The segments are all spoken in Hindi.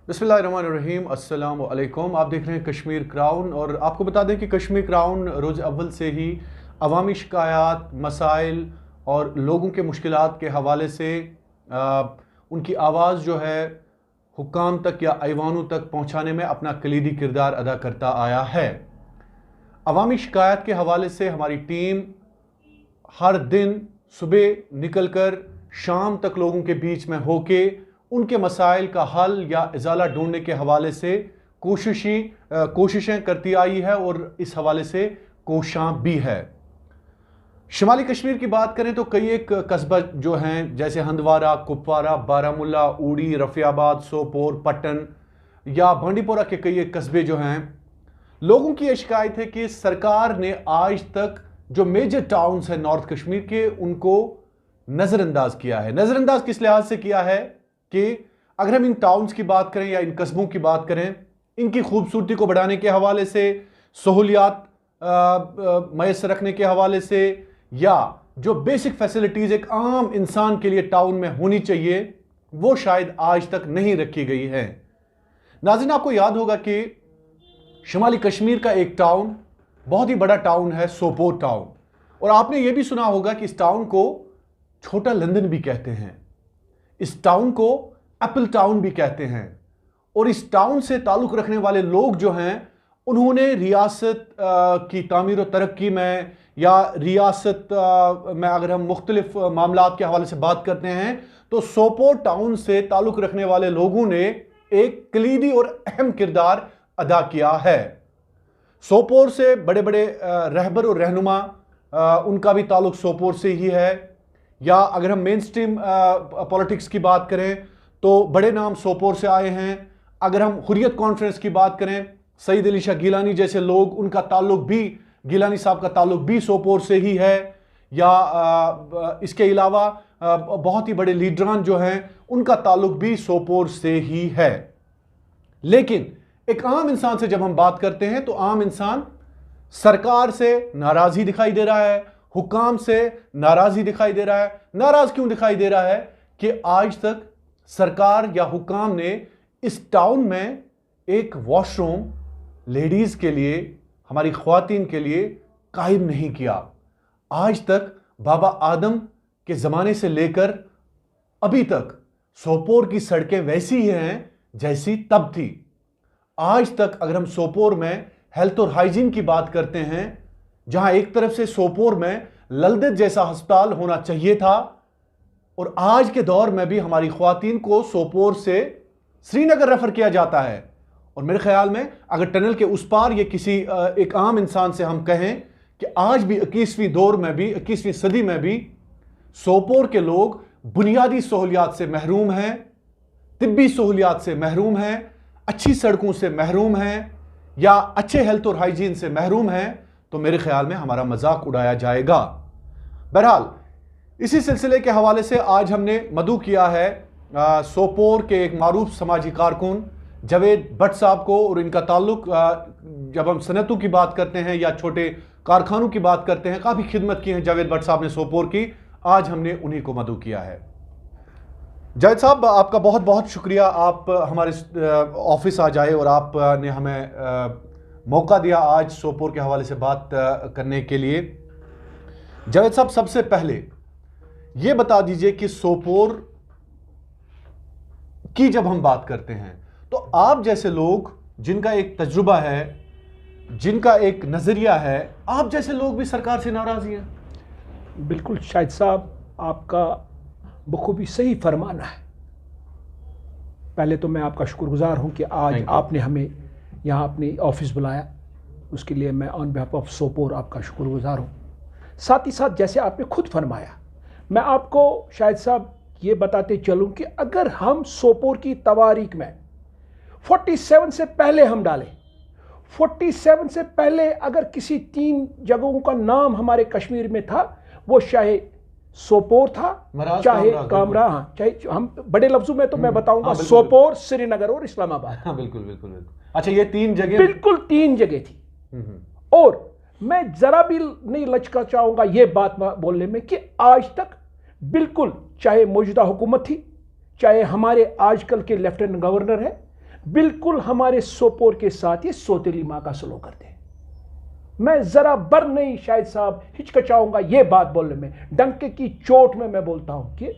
बिस्मिल्लाहिर्रहमानिर्रहीम, अस्सलामु अलैकुम। आप देख रहे हैं कश्मीर क्राउन और आपको बता दें कि कश्मीर क्राउन रोज़ अव्वल से ही अवामी शिकायत, मसाइल और लोगों के मुश्किलात के हवाले से उनकी आवाज़ जो है हुक्काम तक या ऐवानों तक पहुँचाने में अपना कलीदी किरदार अदा करता आया है। अवामी शिकायत के हवाले से हमारी टीम हर दिन सुबह निकलकर शाम तक लोगों के बीच में होके उनके मसाइल का हल या इजाला ढूंढने के हवाले से कोशिशें करती आई है और इस हवाले से कोशां भी है। शुमाली कश्मीर की बात करें तो कई एक कस्बा जो हैं जैसे हंदवारा, कुपवारा, बारामुल्ला, ऊड़ी, रफियाबाद, सोपोर, पट्टन या बांडीपोरा के कई एक कस्बे जो हैं, लोगों की यह शिकायत है कि सरकार ने आज तक जो मेजर टाउन्स हैं नॉर्थ कश्मीर के उनको नज़रअंदाज किया है। नज़रअंदाज किस लिहाज से किया है कि अगर हम इन टाउन्स की बात करें या इन कस्बों की बात करें, इनकी खूबसूरती को बढ़ाने के हवाले से, सहूलियात मैसर रखने के हवाले से या जो बेसिक फैसिलिटीज़ एक आम इंसान के लिए टाउन में होनी चाहिए वो शायद आज तक नहीं रखी गई है। नाज़रीन, आपको याद होगा कि शुमाली कश्मीर का एक टाउन बहुत ही बड़ा टाउन है, सोपोर टाउन, और आपने ये भी सुना होगा कि इस टाउन को छोटा लंदन भी कहते हैं, इस टाउन को एप्पल टाउन भी कहते हैं। और इस टाउन से ताल्लुक़ रखने वाले लोग जो हैं उन्होंने रियासत की तामीर और तरक्की में या रियासत में अगर हम मुख्तलिफ मामलात के हवाले से बात करते हैं तो सोपोर टाउन से ताल्लुक़ रखने वाले लोगों ने एक कलीदी और अहम किरदार अदा किया है। सोपोर से बड़े बड़े रहबर और रहनुमा उनका भी ताल्लुक़ सोपोर से ही है। या अगर हम मेन स्ट्रीम पॉलिटिक्स की बात करें तो बड़े नाम सोपोर से आए हैं। अगर हम हुर्रियत कॉन्फ्रेंस की बात करें, सईद अली शाह गिलानी जैसे लोग, उनका ताल्लुक़ भी, गिलानी साहब का ताल्लुक़ भी सोपोर से ही है। या इसके अलावा बहुत ही बड़े लीडरान जो हैं उनका ताल्लुक़ भी सोपोर से ही है। लेकिन एक आम इंसान से जब हम बात करते हैं तो आम इंसान सरकार से नाराज़ी दिखाई दे रहा है, हुक्काम से नाराज़ी दिखाई दे रहा है। नाराज़ क्यों दिखाई दे रहा है कि आज तक सरकार या हुक्काम ने इस टाउन में एक वॉशरूम लेडीज़ के लिए, हमारी ख्वातीन के लिए कायम नहीं किया। आज तक बाबा आदम के ज़माने से लेकर अभी तक सोपोर की सड़कें वैसी ही हैं जैसी तब थी। आज तक अगर हम सोपोर में हेल्थ और हाइजीन की बात करते हैं, जहां एक तरफ से सोपोर में ललदत जैसा अस्पताल होना चाहिए था और आज के दौर में भी हमारी ख्वातीन को सोपोर से श्रीनगर रेफर किया जाता है। और मेरे ख्याल में अगर टनल के उस पार ये किसी एक आम इंसान से हम कहें कि आज भी 21वीं दौर में भी, 21वीं सदी में भी सोपोर के लोग बुनियादी सहूलियात से महरूम हैं, तिब्बी सहूलियात से महरूम हैं, अच्छी सड़कों से महरूम हैं या अच्छे हेल्थ और हाइजीन से महरूम हैं, तो मेरे ख्याल में हमारा मजाक उड़ाया जाएगा। बहरहाल इसी सिलसिले के हवाले से आज हमने मदऊ किया है सोपोर के एक मारूफ समाजी कारकुन जावेद भट्ट साहब को, और इनका ताल्लुक जब हम सनतों की बात करते हैं या छोटे कारखानों की बात करते हैं, काफ़ी खिदमत की है जावेद भट्ट साहब ने सोपोर की। आज हमने उन्हीं को मदऊ किया है। जावेद साहब, आपका बहुत बहुत शुक्रिया, आप हमारे ऑफिस आ जाए और आपने हमें मौका दिया आज सोपोर के हवाले से बात करने के लिए। जावेद साहब, सबसे पहले ये बता दीजिए कि सोपोर की जब हम बात करते हैं तो आप जैसे लोग जिनका एक तजुर्बा है, जिनका एक नज़रिया है, आप जैसे लोग भी सरकार से नाराज़ हैं। बिल्कुल शाहिद साहब, आपका बखूबी सही फरमाना है। पहले तो मैं आपका शुक्रगुजार हूं कि आज आपने हमें यहाँ अपने ऑफिस बुलाया, उसके लिए मैं ऑन बिहाफ ऑफ सोपोर आपका शुक्रगुजार हूँ। साथ ही साथ जैसे आपने खुद फरमाया, मैं आपको शाहिद साहब ये बताते चलूँ कि अगर हम सोपोर की तवारीख में 47 से पहले हम डालें, 47 से पहले अगर किसी 3 जगहों का नाम हमारे कश्मीर में था, वो चाहे सोपोर था, चाहे कामरा, हाँ, चाहे हम बड़े लफ्जों में तो मैं बताऊंगा सोपोर, श्रीनगर और इस्लामाबाद। हाँ, बिल्कुल बिल्कुल बिल्कुल। अच्छा, ये 3 जगह, बिल्कुल 3 जगह थी। और मैं जरा भी नहीं लचका चाहूंगा ये बात बोलने में कि आज तक बिल्कुल, चाहे मौजूदा हुकूमत थी, चाहे हमारे आजकल के लेफ्टिनेंट गवर्नर है, बिल्कुल हमारे सोपोर के साथ ये सौतेली माँ का सलूक करते हैं। मैं जरा बर नहीं शाहिद साहब हिचकचाऊंगा ये बात बोलने में, डंके की चोट में मैं बोलता हूं कि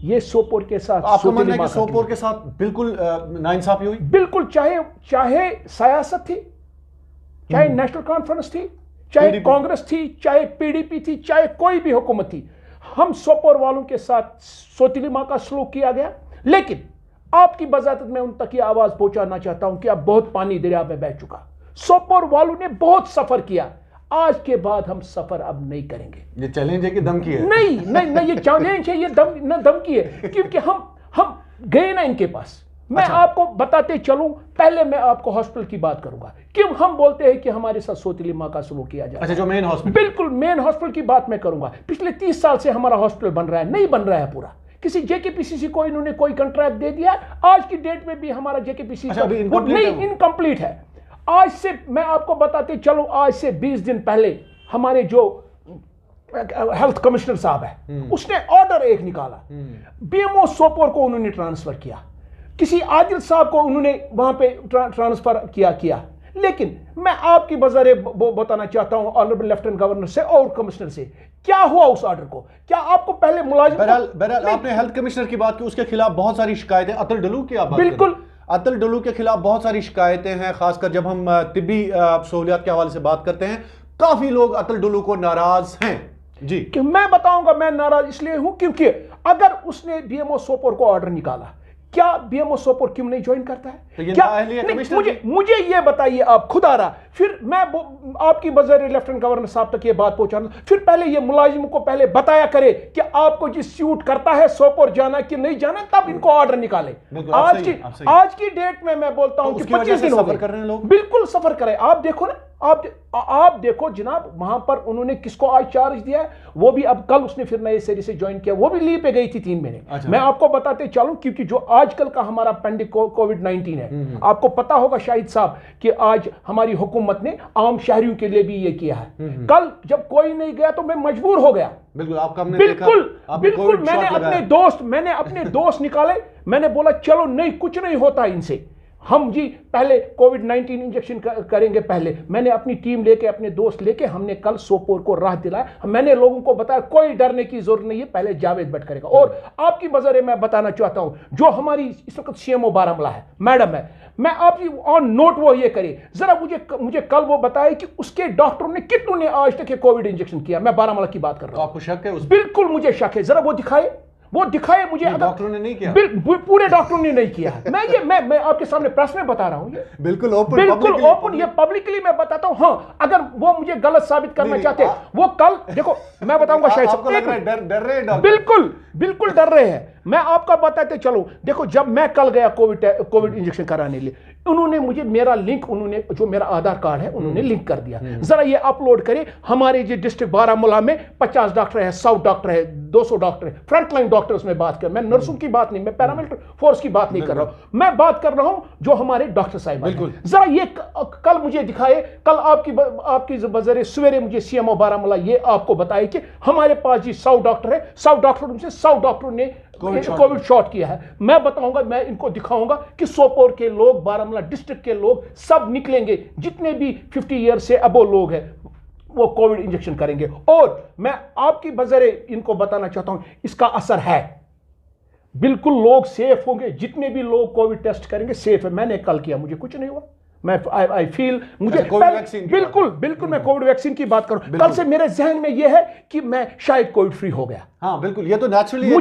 ये सोपोर के साथ, आपको मानना है कि सोपोर के साथ बिल्कुल नाइंसाफी हुई? बिल्कुल, चाहे सियासत थी, चाहे नेशनल कॉन्फ्रेंस थी, चाहे कांग्रेस थी, चाहे पीडीपी थी, चाहे कोई भी हुकूमत थी, हम सोपोर वालों के साथ सौतेली माँ का सलूक किया गया। लेकिन आपकी बजात मैं उन तक ये आवाज पहुंचाना चाहता हूं कि अब बहुत पानी दरिया में बह चुका। सोपोर वालों ने बहुत सफर किया, आज के बाद हम सफर अब नहीं करेंगे। ये चैलेंज है कि धमकी है? नहीं नहीं नहीं, ये चैलेंज है, ये धमकी है, क्योंकि हम गए ना इनके पास। मैं आपको बताते चलूं, पहले मैं आपको हॉस्पिटल की बात करूंगा। क्यों हम बोलते हैं कि हमारे साथ सौतेली माँ का सलूक किया जाए? अच्छा, जो मेन हॉस्पिटल, बिल्कुल मेन हॉस्पिटल की बात मैं करूंगा। पिछले 30 साल से हमारा हॉस्पिटल बन रहा है, नहीं बन रहा है पूरा। किसी जेकेपीसीसी को इन्होंने कोई कॉन्ट्रैक्ट दे दिया, आज की डेट में भी हमारा जेकेपीसीसी नहीं, इनकम्प्लीट है। आज से मैं आपको बताते चलो, आज से 20 दिन पहले हमारे जो हेल्थ कमिश्नर साहब है, उसने ऑर्डर एक निकाला, बीएमओ सोपोर को उन्होंने ट्रांसफर किया, किसी आदिल साहब को उन्होंने वहां पे ट्रांसफर किया। लेकिन मैं आपकी बजारे बताना चाहता हूं ऑनरेबल लेफ्टिनेंट गवर्नर से और कमिश्नर से, क्या हुआ उस ऑर्डर को? क्या आपको पहले मुलाजिम? बहरहाल आपने हेल्थ कमिश्नर की बात की, उसके खिलाफ बहुत सारी शिकायतें, अतुल डलू की आप बात बिल्कुल, अतुल डलू के खिलाफ बहुत सारी शिकायतें हैं। खासकर जब हम तिब्बी सहूलियात के हवाले से बात करते हैं, काफी लोग अतुल डलू को नाराज हैं। जी, कि मैं बताऊंगा मैं नाराज इसलिए हूं क्योंकि अगर उसने बीएमओ सोपोर को ऑर्डर निकाला, क्या बीएमओ सोपोर क्यों नहीं ज्वाइन करता है? तो ये क्या मुझे ये बताइए आप खुदारा, फिर मैं आपकी बजारे लेफ्टिनेंट गवर्नर साहब तक ये बात पहुंचाना, फिर पहले ये मुलाजिम को पहले बताया करे कि आपको जिस सूट करता है सोपोर जाना कि नहीं जाना, तब इनको ऑर्डर निकाले। आज की डेट में मैं बोलता हूं कि 25 दिन सफर कर रहे हैं लोग। बिल्कुल सफर करें। आप देखो ना, आप देखो जनाब, वहां पर उन्होंने किसको आज चार्ज दिया है, वो भी अब कल उसने फिर नए सिरे से ज्वाइन किया, वो भी लीव पे गई थी 3 महीने। अच्छा। मैं आपको बताते चलूं, क्योंकि जो आजकल का हमारा पेंडिक कोविड-19 है, आपको पता होगा शाहिद साहब कि आज हमारी हुकूमत ने आम शहरियों के लिए भी ये किया है। कल जब कोई नहीं गया तो मैं मजबूर हो गया। बिल्कुल, आपका बिल्कुल मैंने अपने दोस्त निकाले, मैंने बोला चलो नहीं, कुछ नहीं होता इनसे, हम जी पहले कोविड-19 इंजेक्शन करेंगे। पहले मैंने अपनी टीम लेके, अपने दोस्त लेके, हमने कल सोपोर को राह दिलाया। मैंने लोगों को बताया कोई डरने की जरूरत नहीं है, पहले जावेद भट्ट करेगा। और आपकी बजारे मैं बताना चाहता हूं, जो हमारी इस वक्त सीएमओ बारामूला है, मैडम है, मैं आपकी ऑन नोट वो ये करे, जरा मुझे कल वो बताए कि उसके डॉक्टरों ने कितनों ने आज तक कोविड इंजेक्शन किया। मैं बारामूला की बात कर रहा हूं। आपको शक है? बिल्कुल मुझे शक है, जरा वो दिखाए मुझे। डॉक्टरों ने नहीं किया? पूरे डॉक्टरों ने नहीं किया है। मैं आपके सामने प्रेस में बता रहा हूं, ये बिल्कुल ओपन, ये पब्लिकली मैं बताता हूं। हाँ, अगर वो मुझे गलत साबित करना चाहते, वो कल देखो, मैं बताऊंगा शायद आपको लग रहा है डर रहे हैं डॉक्टर? बिल्कुल डर रहे हैं। मैं आपका बताते चलो, देखो जब मैं कल गया कोविड इंजेक्शन कराने लिए, उन्होंने मुझे मेरा लिंक, उन्होंने जो मेरा आधार कार्ड है उन्होंने लिंक कर दिया। जरा ये अपलोड करें। हमारे जो डिस्ट्रिक्ट बारामूला में 50 डॉक्टर है, 100 डॉक्टर है, 200 डॉक्टर है, फ्रंटलाइन डॉक्टर्स में बात कर, मैं नर्सों की बात नहीं, मैं पैरामिलिट्री फोर्स की बात नहीं कर रहा हूं, मैं बात कर रहा हूं जो हमारे डॉक्टर साहब हैं। जरा ये कल मुझे दिखाए, कल आपकी बजारे सवेरे मुझे सीएमओ बारामूला ये आपको बताए कि हमारे पास जी 100 डॉक्टर है, 100 डॉक्टरों में से 100 डॉक्टरों ने कोविड शॉट किया है। मैं बताऊंगा, मैं इनको दिखाऊंगा कि सोपोर के लोग, बारामूला डिस्ट्रिक्ट के लोग सब निकलेंगे, जितने भी 50 ईयर से अबो लोग हैं, वो कोविड इंजेक्शन करेंगे। और मैं आपकी बजारे इनको बताना चाहता हूं, इसका असर है, बिल्कुल लोग सेफ होंगे, जितने भी लोग कोविड टेस्ट करेंगे सेफ है। मैंने कल किया, मुझे कुछ नहीं हुआ। मैं आई फील मुझे बिल्कुल मैं कोविड वैक्सीन की बात करूं, कल से मेरे जहन में यह है कि मैं शायद कोविड फ्री हो गया। हाँ बिल्कुल, ये तो नेचुरली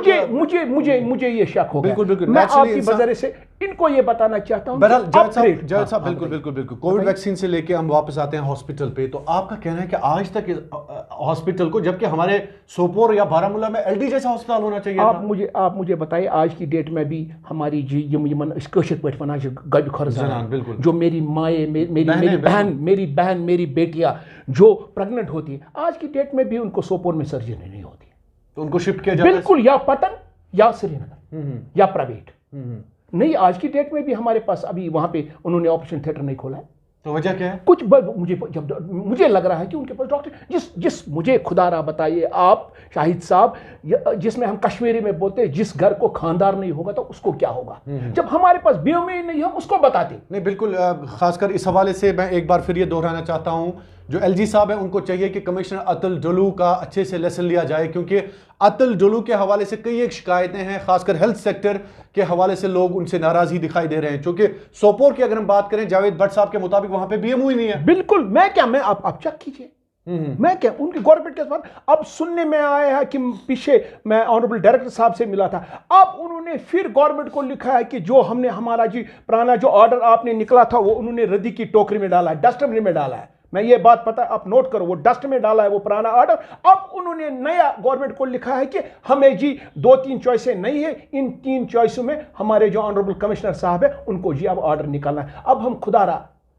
मुझे ये शक हो गया। बिल्कुल मैं आपकी वजह से इनको ये बताना चाहता हूं। जावेद साहब बिल्कुल कोविड वैक्सीन से लेके हम वापस आते हैं हॉस्पिटल पे। तो आपका कहना है कि आज तक हॉस्पिटल को, जबकि हमारे सोपोर या बारामूला में एलडी जैसा हॉस्पिटल होना चाहिए, आप मुझे बताइए, आज की डेट में भी हमारी जो मेरी माए, मेरी बहन, मेरी बेटियां जो प्रेग्नेंट होती है, आज की डेट में भी उनको सोपोर में सर्जरी नहीं होती, तो उनको शिफ्ट किया जाता है बिल्कुल, या पटन या श्रीनगर या प्राइवेट। नहीं, आज की डेट में भी हमारे पास अभी वहां पे उन्होंने ऑपरेशन थिएटर नहीं खोला है। तो वजह क्या है? कुछ मुझे लग रहा है कि उनके पास डॉक्टर जिस मुझे खुदारा बताइए आप शाहिद साहब, जिसमें हम कश्मीरी में बोलते हैं जिस घर को खानदार नहीं होगा तो उसको क्या होगा। जब हमारे पास बीएमई नहीं हम उसको बताते नहीं। बिल्कुल, खासकर इस हवाले से मैं एक बार फिर ये दोहराना चाहता हूं, जो एलजी साहब है उनको चाहिए कि कमिश्नर अतुल डुल्लू का अच्छे से लेसन लिया जाए, क्योंकि अतुल डुल्लू के हवाले से कई एक शिकायतें हैं, खासकर हेल्थ सेक्टर के हवाले से लोग उनसे नाराजगी दिखाई दे रहे हैं। क्योंकि सोपोर की अगर हम बात करें, जावेद भट्ट साहब के मुताबिक वहां पे बीएमओ ही नहीं है। बिल्कुल, मैं आप चेक कीजिए, मैं क्या उनकी गवर्नमेंट के बाद अब सुनने में आया है कि पीछे मैं ऑनरेबल डायरेक्टर साहब से मिला था, अब उन्होंने फिर गवर्नमेंट को लिखा है कि जो हमने हमारा जी पुराना जो ऑर्डर आपने निकला था वो उन्होंने रद्दी की टोकरी में डाला है, डस्टबिन में डाला है। मैं ये बात पता आप नोट करो, वो डस्ट में डाला है वो पुराना ऑर्डर। अब उन्होंने नया गवर्नमेंट को लिखा है कि हमें जी 2-3 चॉइसें नहीं है, इन 3 चॉइसों में हमारे जो ऑनरेबल कमिश्नर साहब है उनको जी अब ऑर्डर निकालना है। अब हम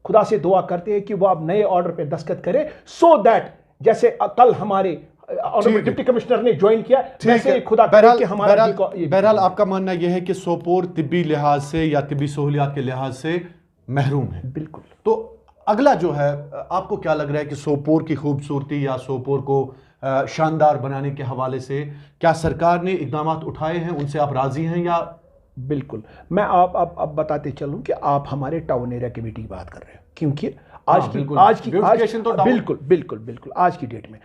खुदा से दुआ करते हैं कि वो अब नए ऑर्डर पे दस्तखत करे, सो दैट जैसे कल हमारे डिप्टी कमिश्नर ने ज्वाइन किया वैसे खुदा करे कि हमारा बहरहाल आपका मानना यह है कि सोपोर तिब्बी लिहाज से या तिब्बी सहूलियात के लिहाज से महरूम है। बिल्कुल। तो अगला जो है, आपको क्या लग रहा है कि सोपोर की खूबसूरती या सोपोर को शानदार बनाने के हवाले से क्या सरकार ने इकदाम उठाए हैं, उनसे आप राजी हैं या? बिल्कुल, मैं आप बताते चलूं कि आप हमारे टाउन एरिया कमेटी की बात कर रहे हैं, क्योंकि आज की डेट में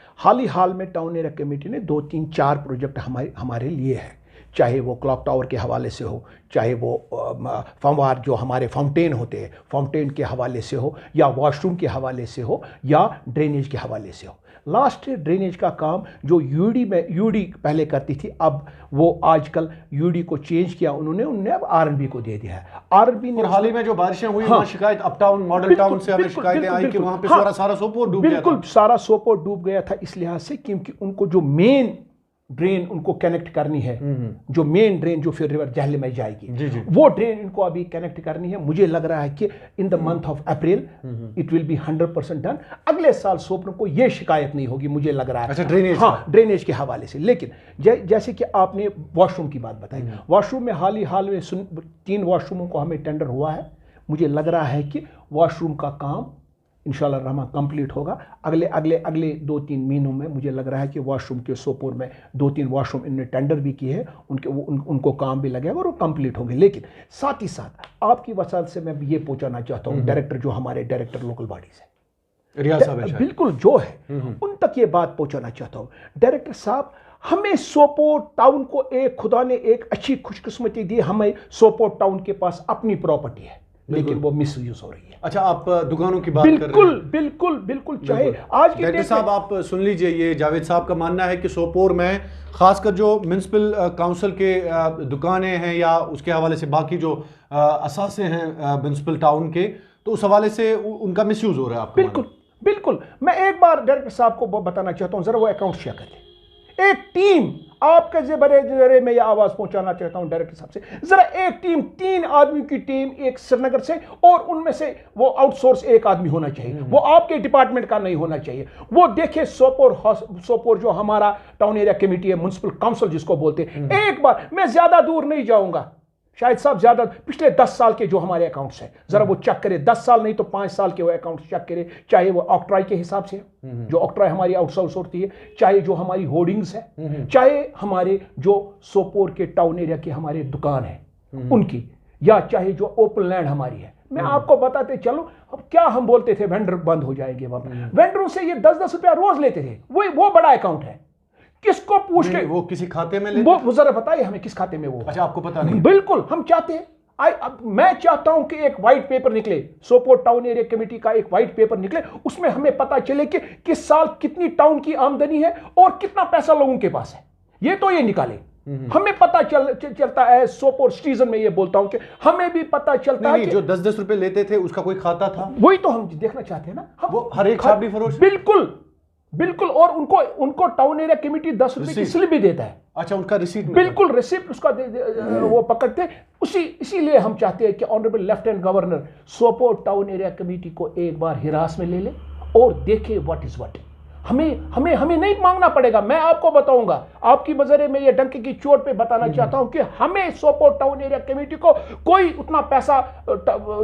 हाल में टाउन एरिया कमेटी ने 2-3-4 प्रोजेक्ट हमारे लिए है, चाहे वो क्लॉक टावर के हवाले से हो, चाहे वो फंवार जो हमारे फाउंटेन होते हैं फाउंटेन के हवाले से हो, या वॉशरूम के हवाले से हो, या ड्रेनेज के हवाले से हो। लास्ट ड्रेनेज का काम जो यूडी पहले करती थी, अब वो आजकल यूडी को चेंज किया उन्होंने अब आरएनबी को दे दिया है। आरएनबी ने हाल ही में जो बारिशें हुई वहां शिकायत अपटाउन मॉडल टाउन से हमें शिकायतें आई कि वहां पे सारा सोपोर डूब गया था। बिल्कुल, सारा सोपोर डूब गया था इस लिहाज से क्योंकि उनको जो मेन ड्रेन उनको कनेक्ट करनी है, जो मेन ड्रेन जो फिर रिवर जहल में जाएगी, वो ड्रेन इनको अभी कनेक्ट करनी है। मुझे लग रहा है कि in the month of April it will be 100% done. अगले साल सोपोर को ये शिकायत नहीं होगी मुझे लग रहा है। अच्छा, ड्रेनेज? हाँ, ड्रेनेज के हवाले से। लेकिन जैसे कि आपने वॉशरूम की बात बताई, वॉशरूम में हाल में 3 वॉशरूमों को हमें टेंडर हुआ है। मुझे लग रहा है कि वॉशरूम का काम इंशाल्लाह रहमान कंप्लीट होगा अगले 2-3 महीनों में। मुझे लग रहा है कि वॉशरूम के सोपोर में 2-3 वॉशरूम इन्होंने टेंडर भी किए हैं, उनको काम भी लगेगा और वो कंप्लीट होंगे। लेकिन साथ ही साथ आपकी वसात से मैं ये पहुंचाना चाहता हूँ डायरेक्टर जो हमारे डायरेक्टर लोकल बॉडीज है, रियाज साहब बिल्कुल जो है उन तक ये बात पहुंचाना चाहता हूँ। डायरेक्टर साहब, हमें सोपोर टाउन को खुदा ने एक अच्छी खुशकिस्मती दी, हमें सोपोर टाउन के पास अपनी प्रॉपर्टी है लेकिन वो मिसयूज हो रही है। अच्छा, आप दुकानों की बात कर रहे हैं। बिल्कुल चाहे आज की डायरेक्टर साहब आप सुन लीजिए, ये जावेद साहब का मानना है कि सोपोर में खासकर जो म्यूनसिपल काउंसिल के दुकानें हैं या उसके हवाले से बाकी जो असासे हैं म्यूनसिपल टाउन के, तो उस हवाले से उनका मिसयूज हो रहा है आपको? बिल्कुल। मैं एक बार डायरेक्टर साहब को बताना चाहता हूँ, जरा वो अकाउंट शेयर करें। एक टीम आपके जरिए में यह आवाज पहुंचाना चाहता हूं डायरेक्टर साहब से, जरा एक टीम 3 आदमी की टीम एक श्रीनगर से, और उनमें से वो आउटसोर्स एक आदमी होना चाहिए, वो आपके डिपार्टमेंट का नहीं होना चाहिए। वो देखे सोपोर जो हमारा टाउन एरिया कमेटी है, म्युनिसिपल काउंसिल जिसको बोलते हैं, एक बार मैं ज्यादा दूर नहीं जाऊंगा, शायद साहब ज्यादा पिछले 10 साल के जो हमारे अकाउंट्स हैं जरा वो चेक करें, 10 साल नहीं तो 5 साल के वो अकाउंट चेक करें, चाहे वो ऑक्ट्राई के हिसाब से जो ऑक्ट्राई हमारी आउटसोर्स होती है, चाहे जो हमारी होर्डिंग्स है, चाहे हमारे जो सोपोर के टाउन एरिया की हमारे दुकान है उनकी, या चाहे जो ओपन लैंड हमारी है। मैं आपको बताते चलो, अब क्या हम बोलते थे वेंडर बंद हो जाएंगे, वेंडरों से ये 10-10 रुपया रोज लेते थे, वो बड़ा अकाउंट है, किसको पूछ के वो किसी खाते में लेते? वो जरा बताइए हमें किस खाते में वो। अच्छा, आपको पता नहीं? बिल्कुल, हम चाहते हैं, मैं चाहता हूं कि एक व्हाइट पेपर निकले, सोपोर टाउन एरिया कमेटी का एक व्हाइट पेपर निकले, उसमें हमें पता चले कि किस साल कितनी टाउन की आमदनी है और कितना पैसा लोगों के पास है, ये तो ये निकाले, हमें पता चलता है। सोपोर सिटीजन में ये बोलता हूं कि हमें भी पता चलता है कि जो 10-10 रुपए लेते थे उसका कोई खाता था, वही तो हम देखना चाहते हैं ना। वो हर एक छापड़ी फरोश बिल्कुल, और उनको टाउन एरिया कमेटी 10 रुपए की स्लिप भी देता है। अच्छा, उनका रिसीट? बिल्कुल, रिसिप्ट उसका वो पकड़ते। इसीलिए हम चाहते हैं कि honourable lieutenant governor Sopore town area committee को एक बार हिरास में ले ले और देखे व्हाट इज व्हाट। हमें नहीं मांगना पड़ेगा। मैं आपको बताऊंगा, आपकी बजरे में ये डंके की चोट पे बताना चाहता हूं कि हमें सोपोर टाउन एरिया कमेटी को कोई उतना पैसा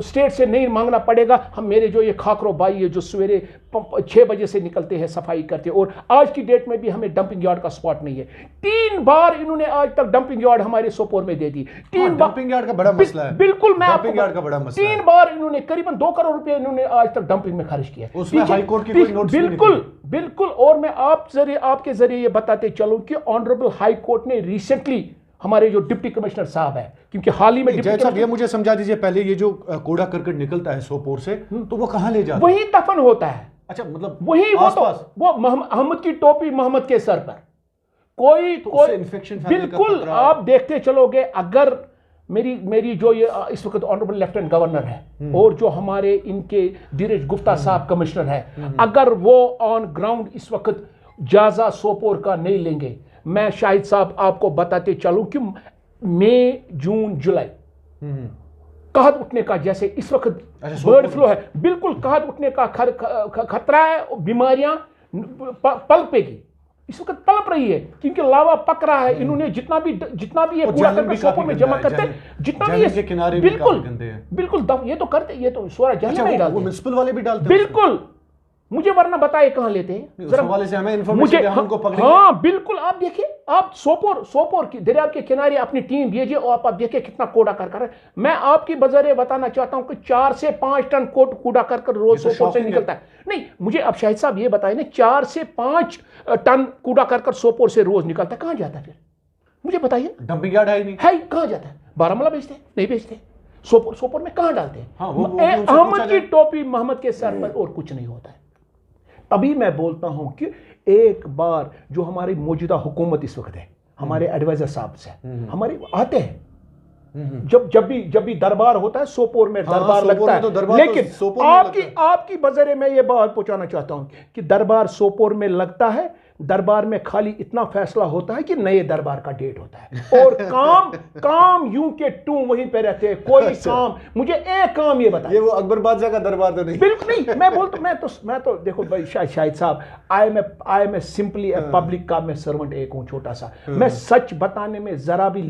स्टेट से नहीं मांगना पड़ेगा। हम मेरे जो ये खाकरो भाई है जो सवेरे 6 बजे से निकलते हैं सफाई करते हैं, और आज की डेट में भी हमें डंपिंग यार्ड का स्पॉट नहीं है। 3 बार इन्होंने आज तक डंपिंग यार्ड हमारे सोपोर में दे दी। 3 बार डंपिंग यार्ड का बड़ा मसला है। बिल्कुल, मैं डंपिंग यार्ड का बड़ा मसला है। 3 बार इन्होंने करीबन 2 करोड़ रुपए इन्होंने आज तक डंपिंग में खर्च किया। उसमें हाई कोर्ट की कोई नोटिस नहीं बिल्कुल बिल्कुल। और मैं आपके जरिए ये बताते चलूं कि ऑनरेबल हाई कोर्ट ने रिसेंटली हमारे जो डिप्टी कमिश्नर साहब है, क्योंकि हाल ही में जय साहब ये मुझे समझा दीजिए पहले, ये जो कूड़ा करकट निकलता है सोपोर से तो वो कहाँ ले जाता है? वही दफन होता है। अच्छा, मतलब वही वो अहमद की टोपी मोहम्मद के सर पर कोई इन्फेक्शन बिल्कुल आप देखते चलोगे। अगर मेरी जो ये इस वक्त ऑनरेबल लेफ्टिनेंट गवर्नर है और जो हमारे इनके धीरज गुप्ता साहब कमिश्नर है, अगर वो ऑन ग्राउंड इस वक्त जायजा सोपोर का नहीं लेंगे, मैं शाहिद साहब आपको बताते चलूं कि मई जून जुलाई कहत उठने का, जैसे इस वक्त बर्ड फ्लू है, बिल्कुल कहत उठने का खतरा है। बीमारियां पलपेगी, इस वक्त पलप रही है क्योंकि लावा पक रहा है। इन्होंने जितना भी ये कूड़ा करके सोपोर में जमा करते हैं, जितना भी ये किनारे बिल्कुल ये तो करते, ये तो सोरा जहन्नम में डालते हैं। म्युनिसिपल वाले भी डालते हैं बिल्कुल। मुझे वरना बताए कहां लेते हैं जरा वाले से हमें इंफॉर्मेशन हमको पकड़ेंगे। हाँ बिल्कुल, आप देखिए, आप सोपोर की दरिया के किनारे अपनी टीम भेजिए और आप देखिए कितना कूड़ा कर। मैं आपकी बजरे बताना चाहता हूं कि 4 से 5 टन कूड़ा कर रोज सोपोर से निकलता है। नहीं, मुझे अब शाहिद साहब ये बताए ना, 4 से 5 टन कूड़ा कर सोपोर से रोज निकलता है, कहां जाता है फिर? मुझे बताइए। डंपिंग यार्ड है नहीं, है कहां जाता है? बारामूला बेचते हैं? नहीं बेचते। सोपोर में कहां डालते हैं? अहमद की टोपी मोहम्मद के सर पर, और कुछ नहीं होता है। तभी मैं बोलता हूं कि एक बार जो हमारी मौजूदा हुकूमत इस वक्त है, हमारे एडवाइजर साहब से हमारे आते हैं, जब भी दरबार होता है सोपोर में दरबार लगता है, तो लेकिन आपकी बजरे में ये बात पहुंचाना चाहता हूं कि दरबार सोपोर में लगता है, दरबार में खाली इतना फैसला होता है कि नए दरबार का डेट होता है, और काम यूं के टू वहीं पे रहते हैं। कोई काम, मुझे एक काम ये बताइए। ये वो अकबर बादशाह का दरबार तो नहीं? बिल्कुल नहीं। मैं तो देखो भाई शाहिद साहब, आई एम सिंपली पब्लिक का मैं सर्वेंट एक हूं, छोटा सा। मैं सच बताने में जरा भी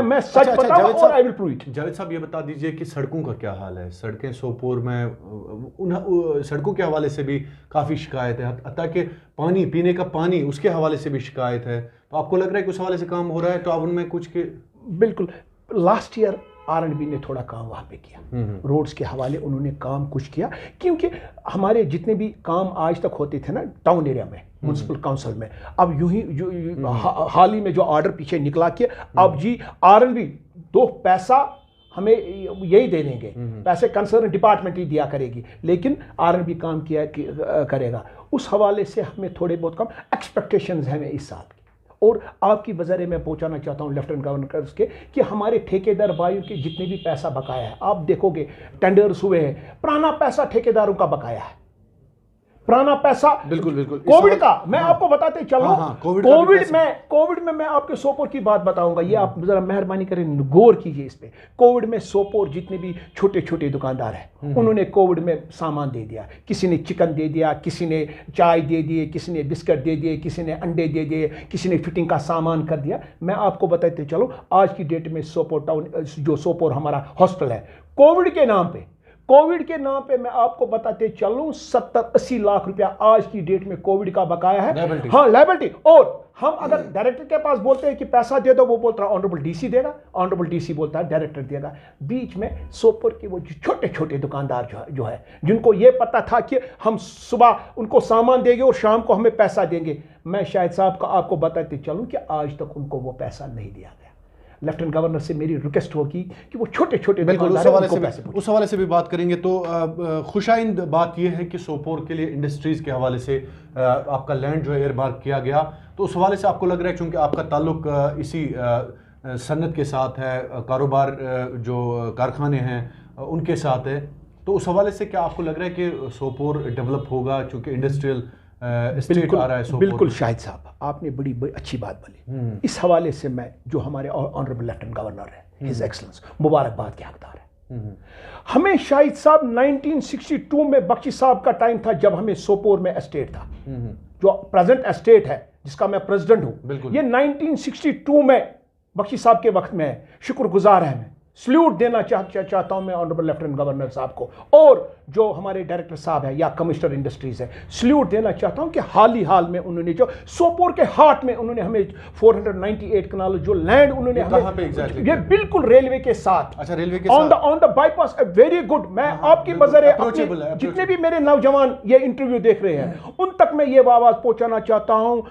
मैं सच बताऊं और I will prove it. Javed साहब ये बता दीजिए कि सड़कों का क्या हाल है? सड़कें सोपोर में सड़कों के हवाले से भी काफी शिकायत है, ताकि पानी, पीने का पानी, उसके हवाले से भी शिकायत है। तो आपको लग रहा है कि उस हवाले से काम हो रहा है? तो आप उनमें कुछ के बिल्कुल, लास्ट ईयर R&B ने थोड़ा काम वहाँ पे किया, रोड्स के हवाले उन्होंने काम कुछ किया, क्योंकि हमारे जितने भी काम आज तक होते थे ना टाउन एरिया में, म्युनिसिपल काउंसिल में, अब यूं ही हाल ही में जो ऑर्डर पीछे निकला कि अब जी R&B 2 पैसा हमें यही दे देंगे, पैसे कंसर्न डिपार्टमेंट ही दिया करेगी, लेकिन R&B काम किया करेगा। उस हवाले से हमें थोड़े बहुत कम एक्सपेक्टेशंस हैं इस साल की। और आपकी वजह में पहुंचाना चाहता हूं लेफ्टिनेंट गवर्नर के कि हमारे ठेकेदार भाइयों के जितने भी पैसा बकाया है, आप देखोगे टेंडर्स हुए हैं, पुराना पैसा ठेकेदारों का बकाया है, पुराना पैसा। बिल्कुल कोविड का मैं आपको बताते चलूं, कोविड में मैं आपके सोपोर की बात बताऊंगा, ये आप जरा मेहरबानी करें गौर कीजिए इस पे। कोविड में सोपोर जितने भी छोटे छोटे दुकानदार हैं, उन्होंने कोविड में सामान दे दिया। किसी ने चिकन दे दिया, किसी ने चाय दे दिए, किसी ने बिस्किट दे दिए, किसी ने अंडे दे दिए, किसी ने फिटिंग का सामान कर दिया। मैं आपको बताते चलो, आज की डेट में सोपोर टाउन, जो सोपोर हमारा हॉस्पिटल है, कोविड के नाम पे मैं आपको बताते चलूं 70-80 लाख रुपया आज की डेट में कोविड का बकाया है। हाँ, लायबिलिटी। और हम अगर डायरेक्टर के पास बोलते हैं कि पैसा दे दो, वो बोलता है ऑनरेबल डीसी देगा, ऑनरेबल डीसी बोलता है डायरेक्टर देगा। बीच में सोपोर के वो छोटे छोटे दुकानदार जो है जिनको ये पता था कि हम सुबह उनको सामान देंगे और शाम को हमें पैसा देंगे, मैं शाहिद साहब का आपको बताते चलूं कि आज तक उनको वो पैसा नहीं दिया गया। लेफ्टिनेंट गवर्नर से मेरी रिक्वेस्ट होगी कि वो छोटे छोटे उस हवाले से भी बात करेंगे। तो खुशाइंद बात यह है कि सोपोर के लिए इंडस्ट्रीज़ के हवाले से आपका लैंड जो है एयरमार्क किया गया, तो उस हवाले से आपको लग रहा है, क्योंकि आपका ताल्लुक इसी सन्नत के साथ है, कारोबार जो कारखाने हैं उनके साथ है, तो उस हवाले से क्या आपको लग रहा है कि सोपोर डेवलप होगा, चूँकि इंडस्ट्रियल स्टेट आ रहा है सोपोर? बिल्कुल शाहिद साहब, आपने बड़ी अच्छी बात बोली। इस हवाले से मैं जो हमारे ऑनरेबल लेफ्टिनेंट गवर्नर है, हिज एक्सलेंस, मुबारकबाद के हकदार है। हमें शाहिद साहब 1962 में बख्शी साहब का टाइम था जब हमें सोपोर में एस्टेट था, जो प्रेजेंट एस्टेट है जिसका मैं प्रेसिडेंट हूं, ये 1962 में बख्शी साहब के वक्त में है। शुक्रगुजार है, मैं सल्यूट देना चाहता हूं मैं ऑनरेबल लेफ्टिनेंट गवर्नर साहब को, और जो हमारे डायरेक्टर साहब है या कमिश्नर इंडस्ट्रीज है, सल्यूट देना चाहता हूं कि हाल में उन्होंने जो सोपोर के हार्ट में उन्होंने हमें 498 कनाल जो लैंड उन्होंने हमें, ये बिल्कुल रेलवे के साथ, अच्छा रेलवे के साथ on the bypass, very good. मैं आपकी बजरे जितने भी मेरे नौजवान ये इंटरव्यू देख रहे हैं उन तक मैं ये आवाज पहुंचाना चाहता हूं।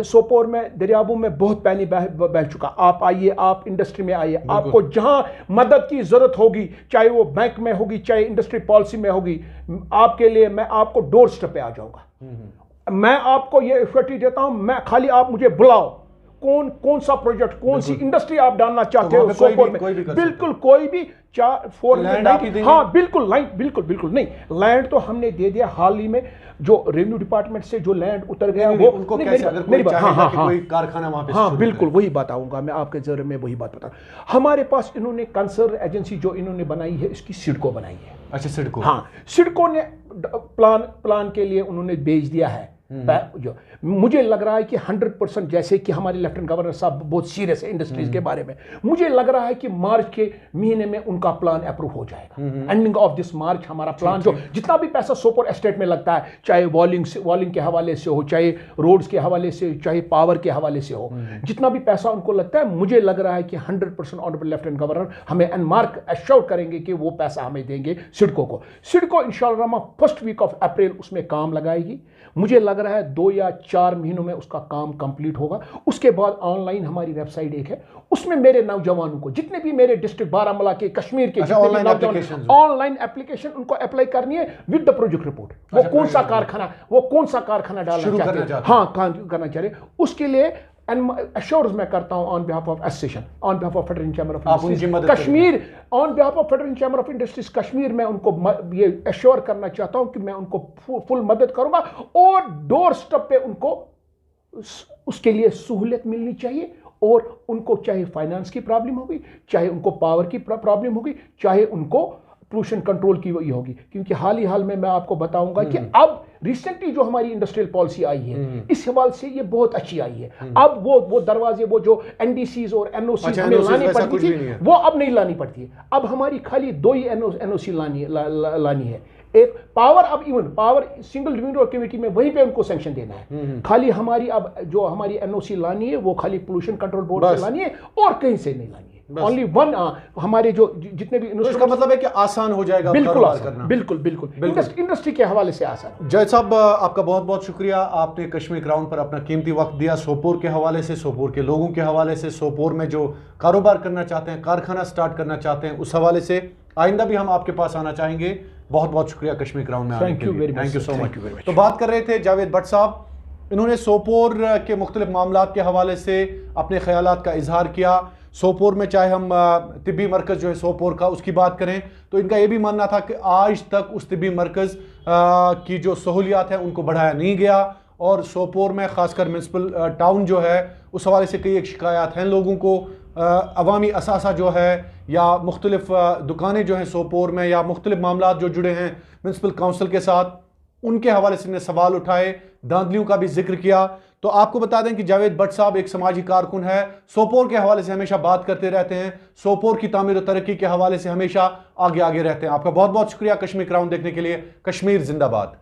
सोपोर में दरियाबों में बहुत पानी बह चुका। आप आइए, आप इंडस्ट्री में आइए, आपको जहां मदद की जरूरत होगी, चाहे वो बैंक में होगी, चाहे इंडस्ट्री पॉलिसी में होगी, आपके लिए मैं आपको डोर स्टेप पे आ जाऊंगा। मैं आपको ये एश्योरिटी देता हूं, मैं खाली आप मुझे बुलाओ, कौन सा प्रोजेक्ट, कौन सी इंडस्ट्री आप डालना चाहते हो सोपोर में, बिल्कुल कोई भी हाँ बिल्कुल लैंड, बिल्कुल नहीं, लैंड तो हमने दे दिया। हाल ही में जो रेवेन्यू डिपार्टमेंट से जो लैंड उतर गया वो उनको मेरी बात, कोई कारखाना वहां पे, हाँ बिल्कुल वही बात आऊंगा मैं आपके जरिए में, वही बात बता। हमारे पास इन्होंने कंसर्न एजेंसी जो इन्होंने बनाई है, इसकी सिडको बनाई है। अच्छा सिडको, हाँ सिडको ने प्लान के लिए उन्होंने भेज दिया है। जो मुझे लग रहा है कि 100% जैसे कि हमारे लेफ्टिनेंट गवर्नर साहब बहुत सीरियस है इंडस्ट्रीज के बारे में, मुझे लग रहा है कि मार्च के महीने में उनका प्लान अप्रूव हो जाएगा। एंडिंग ऑफ दिस मार्च हमारा प्लान, जो जितना भी पैसा सोपोर एस्टेट में लगता है, चाहे वॉलिंग के हवाले से हो, चाहे रोड्स के हवाले से, चाहे पावर के हवाले से हो, जितना भी पैसा उनको लगता है, मुझे लग रहा है कि 100% ऑनरेबल लेफ्टिनेंट गवर्नर हमें एनमार्क एश्योर करेंगे कि वो पैसा हमें देंगे सिडको को। सिडको इंशाअल्लाह फर्स्ट वीक ऑफ अप्रैल उसमें काम लगाएगी। मुझे लग रहा है 2 या 4 महीनों में उसका काम कंप्लीट होगा। उसके बाद ऑनलाइन हमारी वेबसाइट एक है, उसमें मेरे नौजवानों को, जितने भी मेरे डिस्ट्रिक्ट बारामूला के, कश्मीर के ऑनलाइन एप्लीकेशन उनको अप्लाई करनी है विद द प्रोजेक्ट रिपोर्ट। वो कौन सा कारखाना डालना चाहते हैं, हाँ करना चाह रहे, उसके लिए एश्योर्स मैं करता हूं on behalf of association, on behalf of federal chamber of industries Kashmir, on behalf of federal chamber of industries Kashmir, मैं उनको ये एश्योर करना चाहता हूं कि मैं उनको फुल मदद करूंगा, और डोर स्टेप पे उनको उसके लिए सहूलियत मिलनी चाहिए। और उनको चाहे फाइनेंस की प्रॉब्लम होगी, चाहे उनको पावर की प्रॉब्लम होगी, चाहे उनको पोल्यूशन कंट्रोल की वही होगी, क्योंकि हाल में मैं आपको बताऊंगा कि अब रिसेंटली जो हमारी इंडस्ट्रियल पॉलिसी आई है, इस हवाले से ये बहुत अच्छी आई है। अब वो दरवाजे, वो जो एनडीसीज और एनओसी हमें लानी पड़ती थी, वो अब नहीं लानी पड़ती है। अब हमारी खाली 2 ही एनओसी लानी है। एक पावर, अब even power single window committee में वहीं पे उनको सैंक्शन देना है। खाली हमारी अब जो हमारी एनओसी लानी है वो खाली पोल्यूशन कंट्रोल बोर्ड से लानी है, और कहीं से नहीं लानी है। ओनली वन, हमारे जो जितने भी, तो इसका मतलब है कि आसान हो जाएगा, बिल्कुल इंडस्ट्री के हवाले से आसान। जय साहब, आपका बहुत बहुत शुक्रिया, आपने कश्मीर क्राउन पर अपना कीमती वक्त दिया, सोपोर के हवाले से, सोपोर के लोगों के हवाले से, सोपोर में जो कारोबार करना चाहते हैं, कारखाना स्टार्ट करना चाहते हैं, उस हवाले से। आइंदा भी हम आपके पास आना चाहेंगे। बहुत बहुत शुक्रिया कश्मीर क्राउन में आने के लिए, थैंक यू सो मच। तो बात कर रहे थे जावेद भट्ट साहब, इन्होंने सोपोर के मुख्तलिफ मामलात के हवाले से अपने ख्यालात का इजहार किया। सोपोर में चाहे हम तिब्बी मरकज़ जो है सोपोर का, उसकी बात करें तो इनका ये भी मानना था कि आज तक उस तिब्बी मरकज़ की जो सहूलियात हैं उनको बढ़ाया नहीं गया, और सोपोर में ख़ासकर म्यूनसिपल टाउन जो है उस हवाले से कई एक शिकायत हैं लोगों को। अवामी असासा जो है या मुख्तलिफ दुकानें जो हैं सोपोर में, या मुख्तलिफ मामलात जो जुड़े हैं म्यूनसिपल काउंसिल के साथ, उनके हवाले से सवाल उठाए, धांधलियों का भी जिक्र किया। तो आपको बता दें कि जावेद भट्ट साहब एक समाजी कारकुन है, सोपोर के हवाले से हमेशा बात करते रहते हैं, सोपोर की तामीर और तरक्की के हवाले से हमेशा आगे रहते हैं। आपका बहुत बहुत शुक्रिया कश्मीर क्राउन देखने के लिए। कश्मीर जिंदाबाद।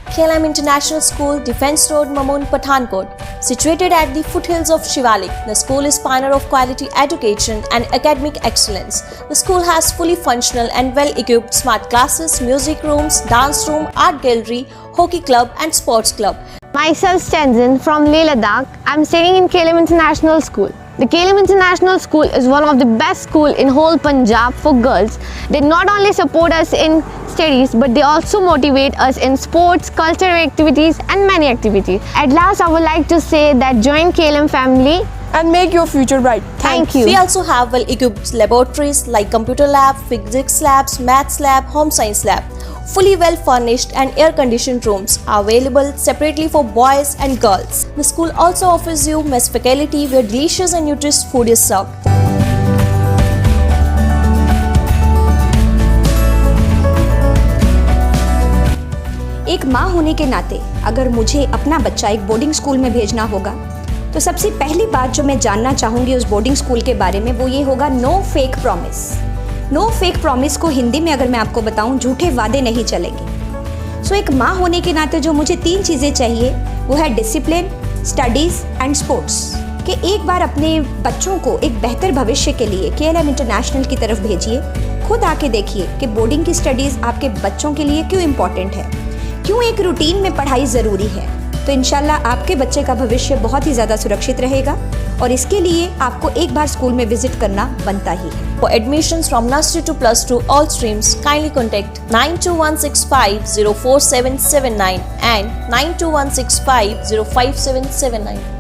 KLM International School, Defence Road, Mamoon, Pathankot. Situated at the foothills of Shivalik, the school is pioneer of quality education and academic excellence. The school has fully functional and well-equipped smart classes, music rooms, dance room, art gallery, hockey club and sports club. Myself Stanzin from Leh Ladakh. I'm studying in KLM International School. The KLM International School is one of the best schools in whole Punjab for girls. They not only support us in studies, but they also motivate us in sports, cultural activities and many activities. At last, I would like to say that join KLM family and make your future bright. Thank you. We also have well-equipped laboratories like computer lab, physics labs, maths lab, home science lab. Fully well-furnished and air-conditioned rooms are available separately for boys and girls. The school also offers you mess faculty where delicious and nutritious food is served. माँ होने के नाते अगर मुझे अपना बच्चा एक बोर्डिंग स्कूल में भेजना होगा तो सबसे पहली बात जो मैं जानना चाहूँगी उस बोर्डिंग स्कूल के बारे में वो ये होगा no fake promise. No fake promise को हिंदी में अगर मैं आपको बताऊँ, झूठे वादे नहीं चलेंगे। सो एक माँ होने के नाते जो मुझे 3 चीज़ें चाहिए वो है डिसिप्लिन, स्टडीज़ एंड स्पोर्ट्स। कि एक बार अपने बच्चों को एक बेहतर भविष्य के लिए KLM इंटरनेशनल की तरफ भेजिए। खुद आके देखिए कि बोर्डिंग की स्टडीज़ आपके बच्चों के लिए क्यों इम्पॉर्टेंट है, क्यों एक रूटीन में पढ़ाई ज़रूरी है। तो इंशाल्लाह आपके बच्चे का भविष्य बहुत ही ज़्यादा सुरक्षित रहेगा और इसके लिए आपको एक बार स्कूल में विजिट करना बनता ही है। For admissions from nursery to +2 all streams, kindly contact 92165 04779 and 92165 05779.